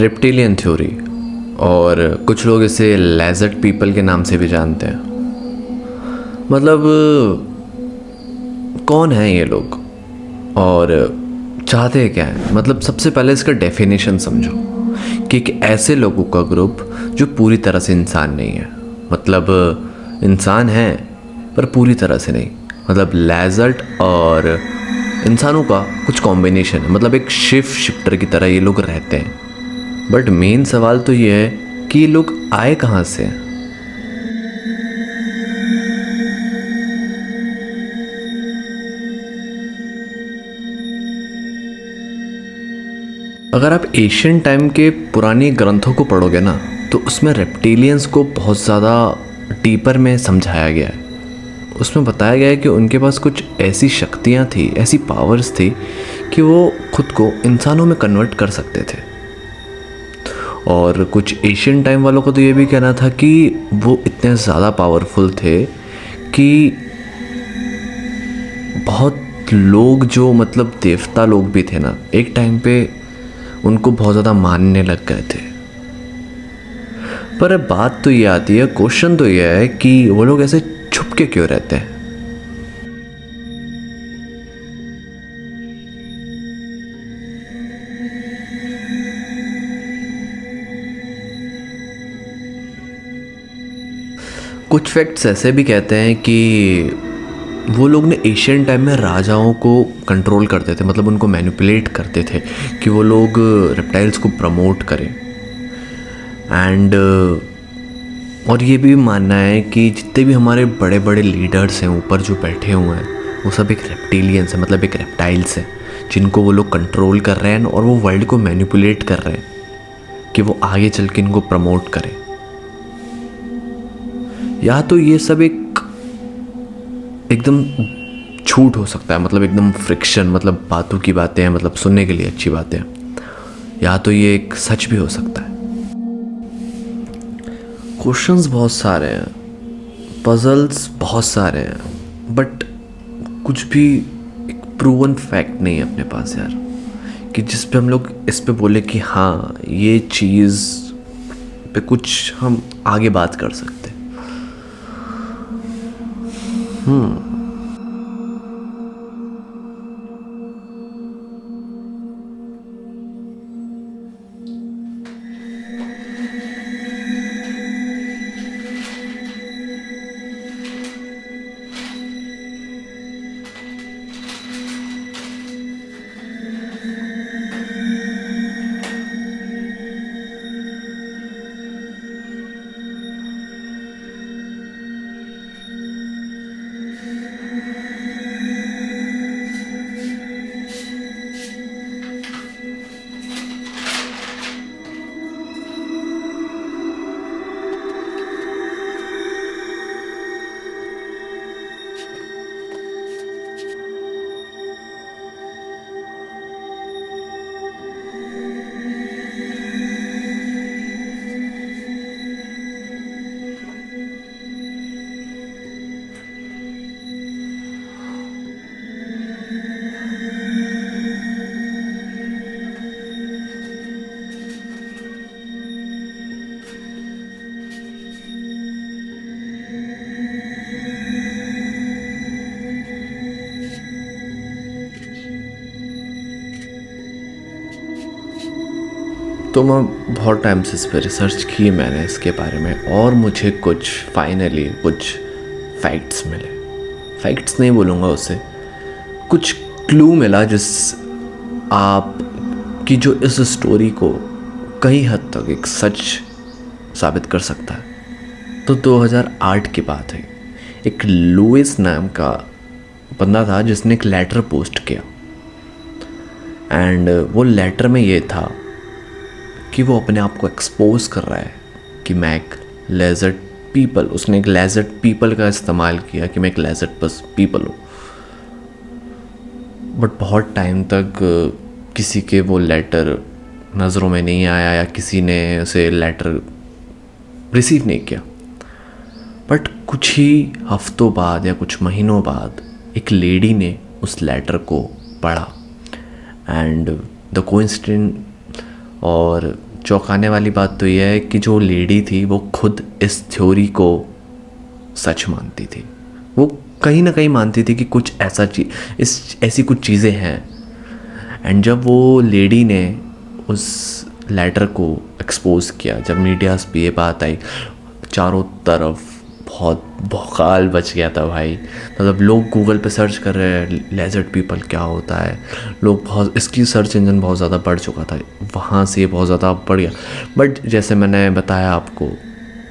Reptilian theory, और कुछ लोग इसे लेज़र्ड पीपल के नाम से भी जानते हैं। मतलब कौन है ये लोग और चाहते क्या हैं? मतलब सबसे पहले इसका डेफिनेशन समझो कि एक ऐसे लोगों का ग्रुप जो पूरी तरह से इंसान नहीं है। मतलब इंसान है पर पूरी तरह से नहीं। मतलब लेज़र्ड और इंसानों का कुछ कॉम्बिनेशन है। मतलब एक शिफ्टर की तरह ये लोग रहते हैं। बट मेन सवाल तो ये है कि ये लोग आए कहाँ से हैं? अगर आप एशियन टाइम के पुराने ग्रंथों को पढ़ोगे ना, तो उसमें रेप्टिलियंस को बहुत ज़्यादा डीपर में समझाया गया है। उसमें बताया गया है कि उनके पास कुछ ऐसी शक्तियाँ थी, ऐसी पावर्स थी कि वो खुद को इंसानों में कन्वर्ट कर सकते थे। और कुछ एशियन टाइम वालों को तो ये भी कहना था कि वो इतने ज़्यादा पावरफुल थे कि बहुत लोग जो मतलब देवता लोग भी थे ना, एक टाइम पे उनको बहुत ज़्यादा मानने लग गए थे। पर अब बात तो ये आती है, क्वेश्चन तो ये है कि वो लोग ऐसे छुप के क्यों रहते हैं? कुछ फैक्ट्स ऐसे भी कहते हैं कि वो लोग ने एशियन टाइम में राजाओं को कंट्रोल करते थे। मतलब उनको मैनिपुलेट करते थे कि वो लोग रेप्टाइल्स को प्रमोट करें। एंड और ये भी मानना है कि जितने भी हमारे बड़े बड़े लीडर्स हैं ऊपर जो बैठे हुए हैं, वो सब एक रेप्टिलियंस हैं। मतलब एक रेप्टाइल्स हैं जिनको वो लोग कंट्रोल कर रहे हैं और वो वर्ल्ड को मैनिपुलेट कर रहे हैं कि वो आगे चल के इनको प्रमोट करें। या तो ये सब एकदम झूठ हो सकता है, मतलब एकदम फ्रिक्शन, मतलब बातों की बातें हैं, मतलब सुनने के लिए अच्छी बातें हैं। या तो ये एक सच भी हो सकता है। क्वेश्चंस बहुत सारे हैं, पजल्स बहुत सारे हैं, बट कुछ भी एक प्रूवन फैक्ट नहीं है अपने पास यार, कि जिस पे हम लोग इस पे बोले कि हाँ ये चीज़ पे कुछ हम आगे बात कर सकते। तो मैं बहुत टाइम से इस पर रिसर्च की मैंने इसके बारे में, और मुझे कुछ फाइनली कुछ फैक्ट्स मिले। फैक्ट्स नहीं बोलूँगा उसे, कुछ क्लू मिला जिस आप की जो इस स्टोरी को कई हद तक एक सच साबित कर सकता है। तो 2008 की बात है। एक लुइस नाम का बंदा था जिसने एक लेटर पोस्ट किया, एंड वो लेटर में ये था कि वो अपने आप को एक्सपोज कर रहा है कि मैं एक लेज़र्ड पीपल, उसने एक लेज़र्ड पीपल का इस्तेमाल किया कि मैं एक लेज़र्ड बस पीपल हूँ। बट बहुत टाइम तक किसी के वो लेटर नज़रों में नहीं आया या किसी ने उसे लेटर रिसीव नहीं किया। बट कुछ ही हफ्तों बाद या कुछ महीनों बाद एक लेडी ने उस लेटर को पढ़ा, एंड द कोइंसिडेंट और चौंकाने वाली बात तो यह है कि जो लेडी थी वो खुद इस थ्योरी को सच मानती थी। वो कहीं ना कहीं मानती थी कि कुछ ऐसा ऐसी कुछ चीज़ें हैं। एंड जब वो लेडी ने उस लेटर को एक्सपोज किया, जब मीडियाज़ पे ये बात आई, चारों तरफ बहुत भौकाल बच गया था भाई। मतलब लोग गूगल पे सर्च कर रहे हैं लेजर्ड पीपल क्या होता है, लोग बहुत, इसकी सर्च इंजन बहुत ज़्यादा बढ़ चुका था, वहाँ से बहुत ज़्यादा बढ़ गया। बट जैसे मैंने बताया आपको,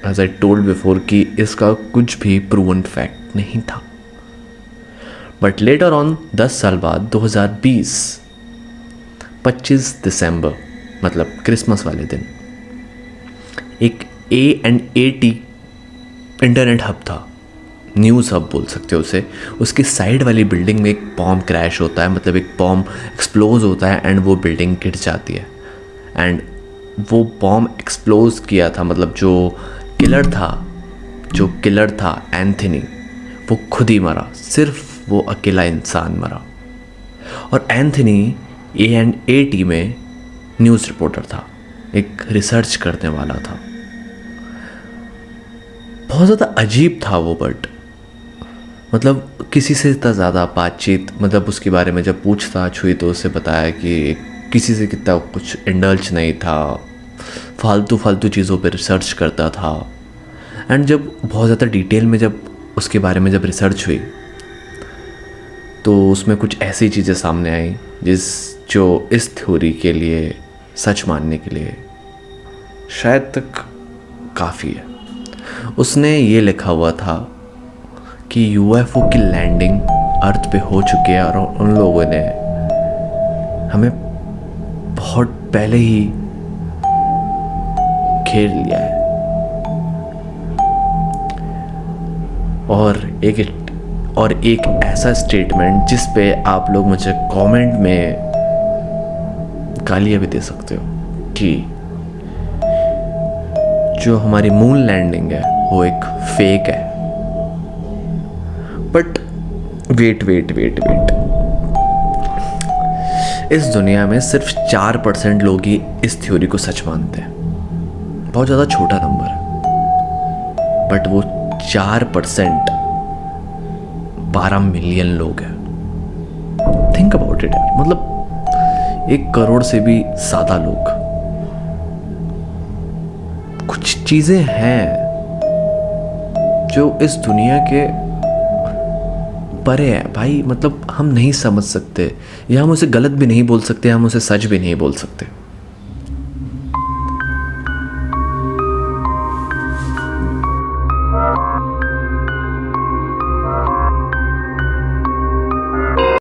एज आई टोल्ड बिफोर, कि इसका कुछ भी प्रूवन फैक्ट नहीं था। बट लेटर ऑन 10 साल बाद 2020 25 दिसंबर, मतलब क्रिसमस वाले दिन, एक A&AT इंटरनेट हब था, न्यूज़ हब बोल सकते हो उसे। उसकी साइड वाली बिल्डिंग में एक बॉम्ब क्रैश होता है, मतलब एक बॉम्ब एक्सप्लोज होता है एंड वो बिल्डिंग गिर जाती है। एंड वो बॉम्ब एक्सप्लोज किया था, मतलब जो किलर था एंथनी, वो खुद ही मरा, सिर्फ वो अकेला इंसान मरा। और एंथनी A&AT में न्यूज़ रिपोर्टर था, एक रिसर्च करने वाला था। बहुत ज़्यादा अजीब था वो, बट मतलब किसी से इतना ज़्यादा बातचीत, मतलब उसके बारे में जब पूछताछ हुई तो उससे बताया कि किसी से कितना कुछ इंडल्ज नहीं था, फालतू चीज़ों पे रिसर्च करता था। एंड जब बहुत ज़्यादा डिटेल में जब उसके बारे में जब रिसर्च हुई तो उसमें कुछ ऐसी चीज़ें सामने आई जो इस थ्योरी के लिए, सच मानने के लिए शायद तक काफ़ी है। उसने ये लिखा हुआ था कि UFO की लैंडिंग अर्थ पे हो चुकी है और उन लोगों ने हमें बहुत पहले ही घेर लिया है। और एक ऐसा स्टेटमेंट जिस पे आप लोग मुझे कमेंट में गालियाँ भी दे सकते हो कि जो हमारी मून लैंडिंग है वो एक फेक है। बट वेट, इस दुनिया में सिर्फ 4% लोग ही इस थ्योरी को सच मानते हैं। बहुत ज़्यादा छोटा नंबर है, बट वो 4% 12 मिलियन लोग हैं। थिंक अबाउट इट, मतलब 1 करोड़ से भी ज़्यादा लोग। कुछ चीज़ें हैं जो इस दुनिया के परे है भाई, मतलब हम नहीं समझ सकते, या हम उसे गलत भी नहीं बोल सकते, हम उसे सच भी नहीं बोल सकते।